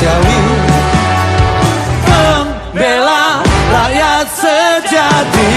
manusiawi, pembela rakyat sejati,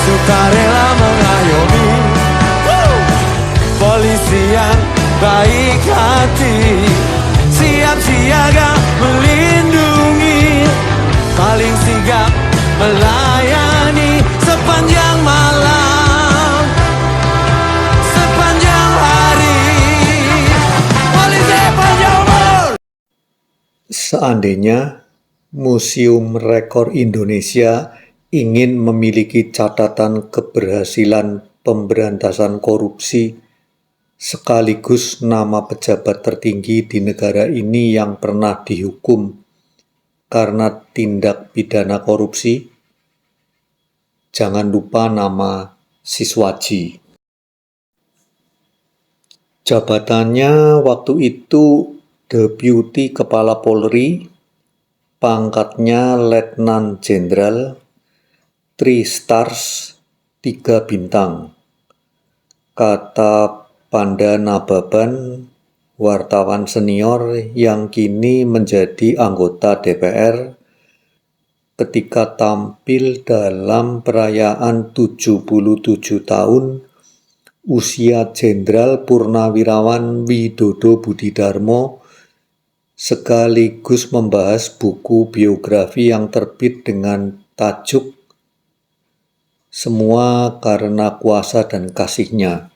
sukarela mengayomi polisi yang baik hati, siap siaga melindungi, paling sigap melayani sepanjang malam, sepanjang hari. Polisi Panjang Umur. Seandainya Museum Rekor Indonesia ingin memiliki catatan keberhasilan pemberantasan korupsi sekaligus nama pejabat tertinggi di negara ini yang pernah dihukum karena tindak pidana korupsi, jangan lupa nama Siswadji. Jabatannya waktu itu Deputi Kepala Polri, pangkatnya Letnan Jenderal, 3 stars, 3 bintang. Kata Panda Nababan, wartawan senior yang kini menjadi anggota DPR, ketika tampil dalam perayaan 77 tahun usia Jenderal Purnawirawan Widodo Budidarmo, sekaligus membahas buku biografi yang terbit dengan tajuk Semua Karena Kuasa dan Kasihnya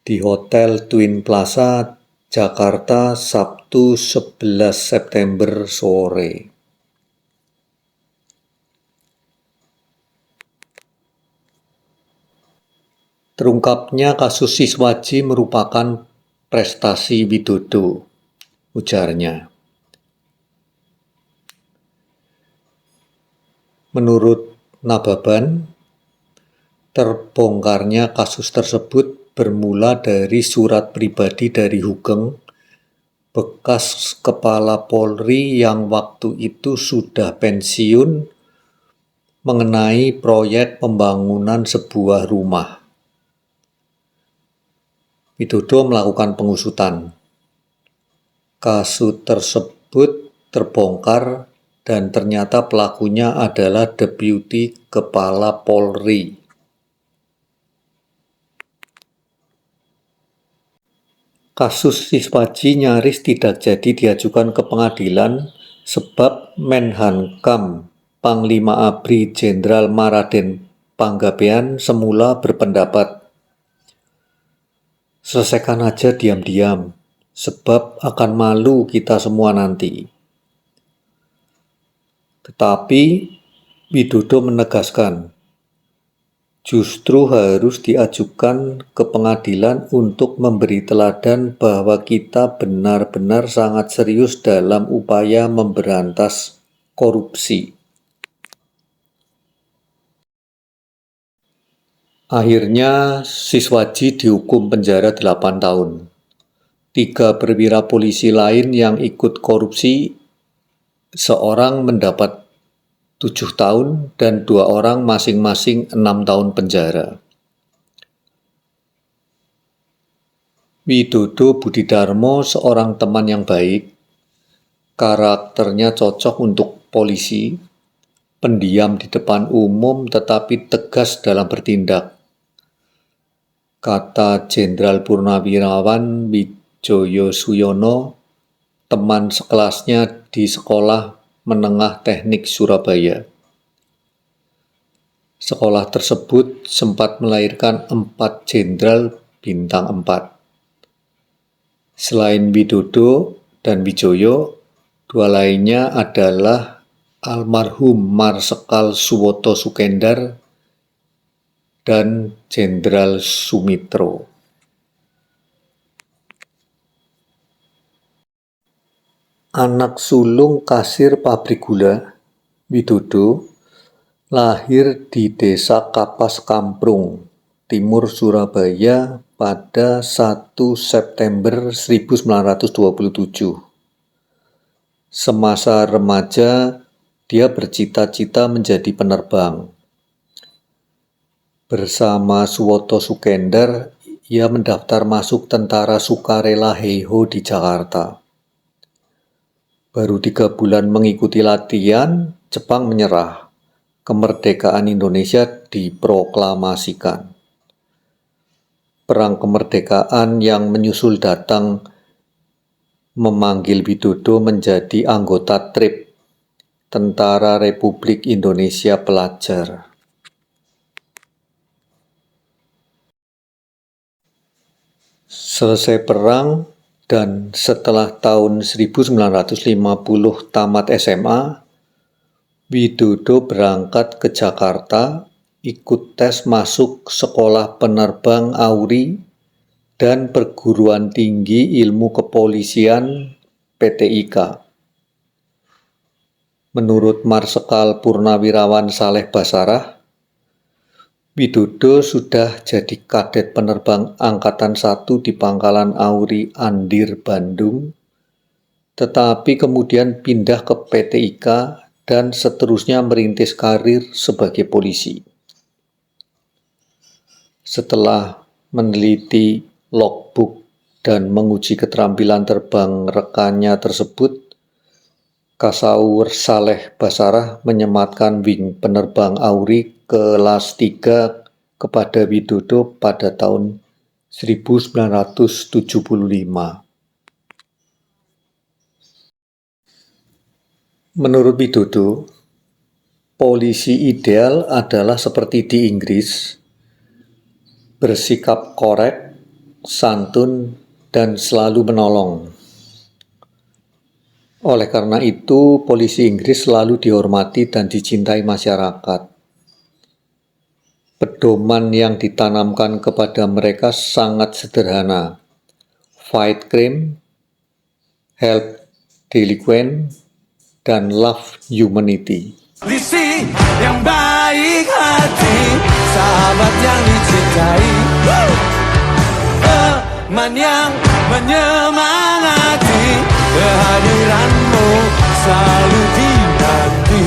di Hotel Twin Plaza, Jakarta, Sabtu 11 September sore. Terungkapnya kasus Siswadji merupakan prestasi Widodo, ujarnya. Menurut Nababan, terbongkarnya kasus tersebut bermula dari surat pribadi dari Hugeng, bekas Kepala Polri yang waktu itu sudah pensiun, mengenai proyek pembangunan sebuah rumah. Widodo melakukan pengusutan. Kasus tersebut terbongkar dan ternyata pelakunya adalah Deputi Kepala Polri. Kasus Siswadji nyaris tidak jadi diajukan ke pengadilan sebab Menhankam Panglima ABRI Jenderal Maraden Panggabean semula berpendapat, selesaikan aja diam-diam, sebab akan malu kita semua nanti. Tetapi Widodo menegaskan, justru harus diajukan ke pengadilan untuk memberi teladan bahwa kita benar-benar sangat serius dalam upaya memberantas korupsi. Akhirnya Siswadji dihukum penjara 8 tahun. 3 perwira polisi lain yang ikut korupsi, seorang mendapat 7 tahun dan 2 orang masing-masing 6 tahun penjara. Widodo Budidarmo seorang teman yang baik, karakternya cocok untuk polisi, pendiam di depan umum tetapi tegas dalam bertindak. Kata Jenderal Purnawirawan Wijoyo Suyono, teman sekelasnya di Sekolah Menengah Teknik Surabaya. Sekolah tersebut sempat melahirkan 4 jenderal bintang 4. Selain Widodo dan Wijoyo, 2 lainnya adalah almarhum Marsekal Suwoto Sukendar dan Jenderal Sumitro. Anak sulung kasir pabrik gula, Widodo, lahir di Desa Kapas Kamprung, timur Surabaya pada 1 September 1927. Semasa remaja, dia bercita-cita menjadi penerbang. Bersama Suwoto Sukendar, ia mendaftar masuk Tentara Sukarela Heiho di Jakarta. Baru 3 bulan mengikuti latihan, Jepang menyerah. Kemerdekaan Indonesia diproklamasikan. Perang kemerdekaan yang menyusul datang memanggil Widodo menjadi anggota TRIP, Tentara Republik Indonesia Pelajar. Selesai perang dan setelah tahun 1950 tamat SMA, Widodo berangkat ke Jakarta, ikut tes masuk Sekolah Penerbang AURI dan Perguruan Tinggi Ilmu Kepolisian PTIK. Menurut Marsekal Purnawirawan Saleh Basarah, Widodo sudah jadi kadet penerbang Angkatan 1 di Pangkalan AURI Andir, Bandung, tetapi kemudian pindah ke PTIK dan seterusnya merintis karir sebagai polisi. Setelah meneliti logbook dan menguji keterampilan terbang rekannya tersebut, Kasaur Saleh Basarah menyematkan wing penerbang AURI kelas 3 kepada Widodo pada tahun 1975. Menurut Widodo, polisi ideal adalah seperti di Inggris, bersikap korek, santun, dan selalu menolong. Oleh karena itu, polisi Inggris selalu dihormati dan dicintai masyarakat. Pedoman yang ditanamkan kepada mereka sangat sederhana: fight crime, help delinquent, dan love humanity. Polisi yang baik hati, sahabat yang dicintai, teman yang menyemangati, kehadiranmu selalu dinanti.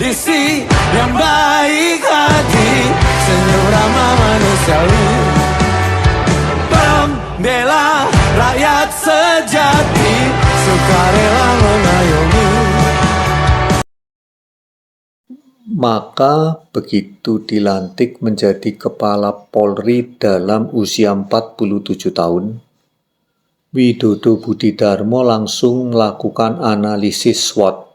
Polisi yang baik hati, senyum ramah manusiawi, pembela rakyat sejati, sukarela mengayomi. Maka begitu dilantik menjadi Kepala Polri dalam usia 47 tahun, Widodo Budidarmo langsung melakukan analisis SWOT,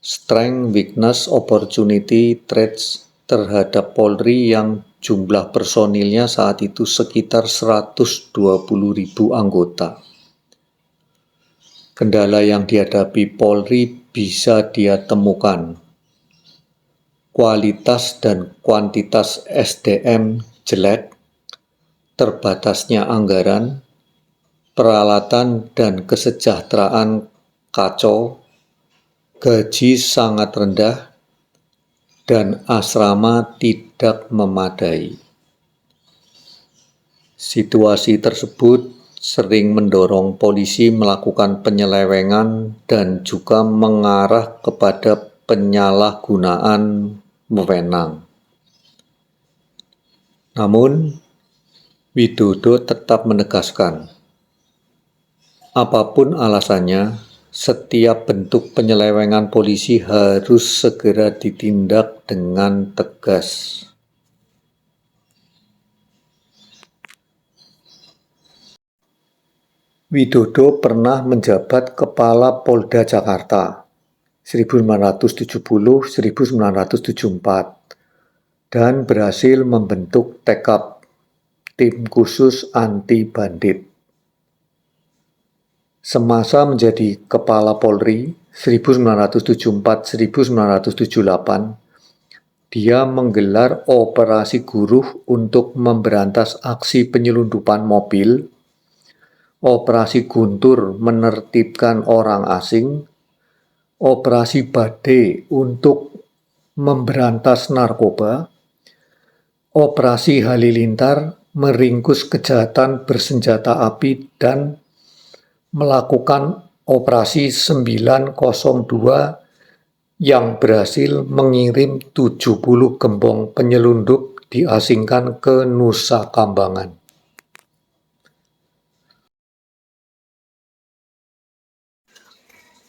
Strength, Weakness, Opportunity, Threats, terhadap Polri yang jumlah personilnya saat itu sekitar 120.000 anggota. Kendala yang dihadapi Polri bisa dia temukan. Kualitas dan kuantitas SDM jelek, terbatasnya anggaran, peralatan dan kesejahteraan kacau, gaji sangat rendah, dan asrama tidak memadai. Situasi tersebut sering mendorong polisi melakukan penyelewengan dan juga mengarah kepada penyalahgunaan wewenang. Namun, Widodo tetap menegaskan, apapun alasannya, setiap bentuk penyelewengan polisi harus segera ditindak dengan tegas. Widodo pernah menjabat Kepala Polda Jakarta 1970-1974 dan berhasil membentuk TKAP, Tim Khusus Anti Bandit. Semasa menjadi Kepala Polri 1974-1978, dia menggelar operasi Guruh untuk memberantas aksi penyelundupan mobil, operasi Guntur menertibkan orang asing, operasi Badai untuk memberantas narkoba, operasi Halilintar meringkus kejahatan bersenjata api, dan melakukan operasi 902 yang berhasil mengirim 70 gembong penyelundup diasingkan ke Nusa Kambangan.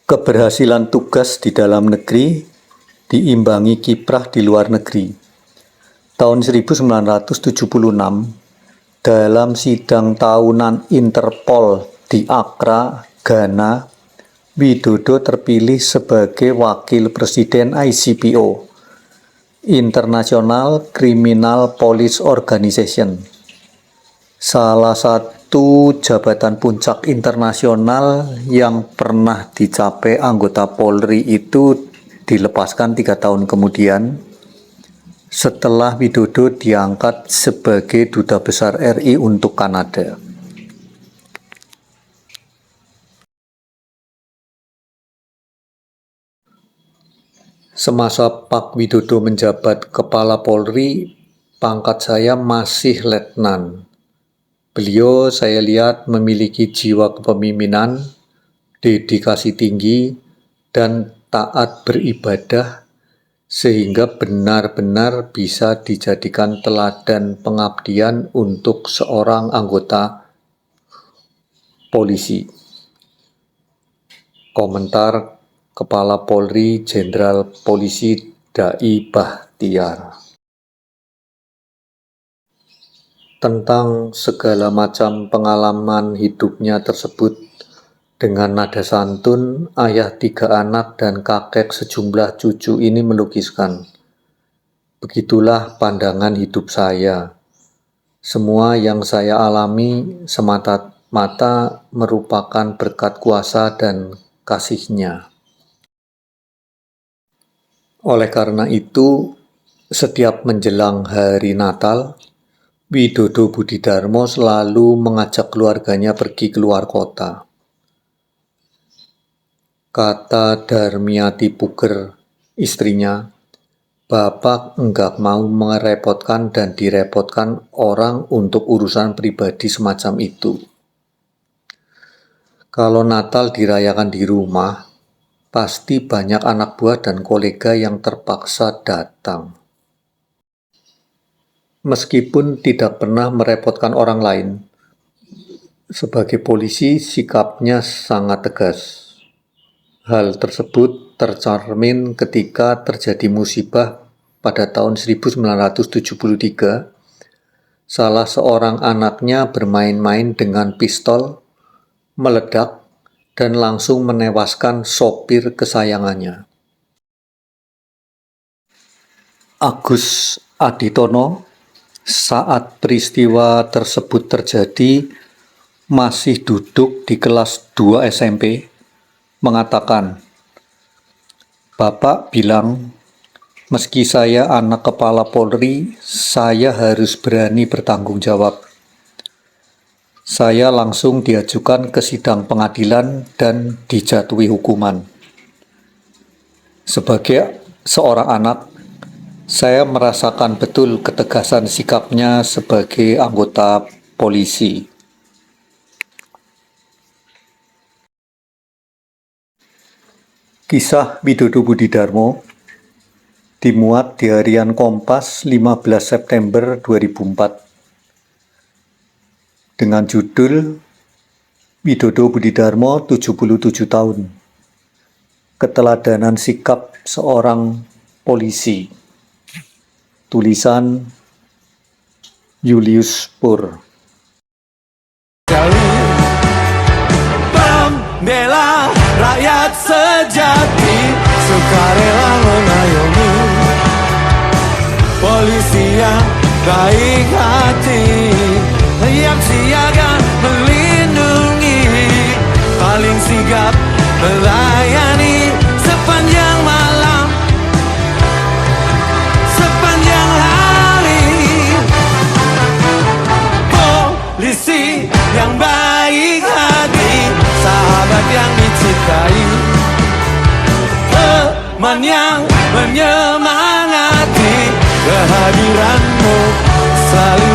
Keberhasilan tugas di dalam negeri diimbangi kiprah di luar negeri. Tahun 1976, dalam sidang tahunan Interpol di Accra, Ghana, Widodo terpilih sebagai wakil presiden ICPO, International Criminal Police Organization. Salah satu jabatan puncak internasional yang pernah dicapai anggota Polri itu dilepaskan 3 tahun kemudian setelah Widodo diangkat sebagai Duta Besar RI untuk Kanada. Semasa Pak Widodo menjabat Kepala Polri, pangkat saya masih letnan. Beliau saya lihat memiliki jiwa kepemimpinan, dedikasi tinggi, dan taat beribadah, sehingga benar-benar bisa dijadikan teladan pengabdian untuk seorang anggota polisi. Komentar Kepala Polri Jenderal Polisi Dai Bahtiar. Tentang segala macam pengalaman hidupnya tersebut, dengan nada santun, ayah 3 anak dan kakek sejumlah cucu ini melukiskan. Begitulah pandangan hidup saya. Semua yang saya alami semata-mata merupakan berkat kuasa dan kasih-Nya. Oleh karena itu, setiap menjelang hari Natal, Widodo Budidarmo selalu mengajak keluarganya pergi keluar kota. Kata Darmiati Puger, istrinya, "Bapak enggak mau merepotkan dan direpotkan orang untuk urusan pribadi semacam itu. Kalau Natal dirayakan di rumah, pasti banyak anak buah dan kolega yang terpaksa datang. Meskipun tidak pernah merepotkan orang lain, sebagai polisi sikapnya sangat tegas. Hal tersebut tercermin ketika terjadi musibah pada tahun 1973. Salah seorang anaknya bermain-main dengan pistol, meledak, dan langsung menewaskan sopir kesayangannya. Agus Aditono, saat peristiwa tersebut terjadi, masih duduk di kelas 2 SMP, mengatakan, "Bapak bilang, meski saya anak kepala Polri, saya harus berani bertanggung jawab. Saya langsung diajukan ke sidang pengadilan dan dijatuhi hukuman. Sebagai seorang anak, saya merasakan betul ketegasan sikapnya sebagai anggota polisi." Kisah Widodo Budidarmo dimuat di harian Kompas 15 September 2004 dengan judul Widodo Budidarmo 77 tahun. Keteladanan sikap seorang polisi. Tulisan Julius Pur. Pembela rakyat sejati, sukarela mengayomi polisi yang baik hati, yang siaga melindungi, paling sigap melayani sepanjang malam, sepanjang hari. Polisi yang baik hati, sahabat yang dicintai, teman yang menyemangati, kehadiranmu selalu